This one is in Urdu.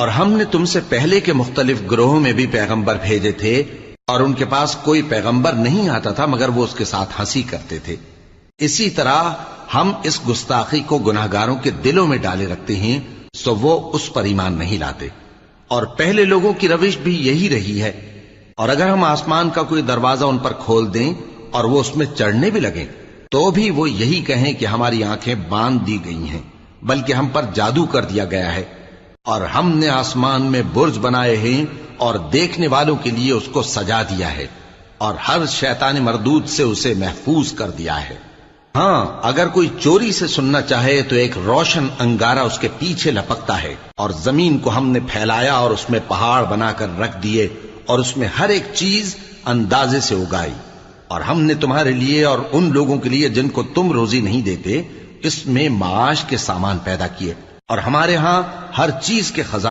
اور ہم نے تم سے پہلے کے مختلف گروہوں میں بھی پیغمبر بھیجے تھے، اور ان کے پاس کوئی پیغمبر نہیں آتا تھا مگر وہ اس کے ساتھ ہنسی کرتے تھے۔ اسی طرح ہم اس گستاخی کو گناہگاروں کے دلوں میں ڈالے رکھتے ہیں، سو وہ اس پر ایمان نہیں لاتے۔ اور پہلے لوگوں کی روش بھی یہی رہی ہے، اور اگر ہم آسمان کا کوئی دروازہ ان پر کھول دیں اور وہ اس میں چڑھنے بھی لگیں تو بھی وہ یہی کہیں کہ ہماری آنکھیں باندھ دی گئی ہیں، بلکہ ہم پر جادو کر دیا گیا ہے۔ اور ہم نے آسمان میں برج بنائے ہیں اور دیکھنے والوں کے لیے اس کو سجا دیا ہے، اور ہر شیطان مردود سے اسے محفوظ کر دیا ہے۔ ہاں، اگر کوئی چوری سے سننا چاہے تو ایک روشن انگارہ اس کے پیچھے لپکتا ہے، اور زمین کو ہم نے پھیلایا اور اس میں پہاڑ بنا کر رکھ دیے، اور اس میں ہر ایک چیز اندازے سے اگائی۔ اور ہم نے تمہارے لیے اور ان لوگوں کے لیے جن کو تم روزی نہیں دیتے اس میں معاش کے سامان پیدا کیے، اور ہمارے ہاں ہر چیز کے خزانے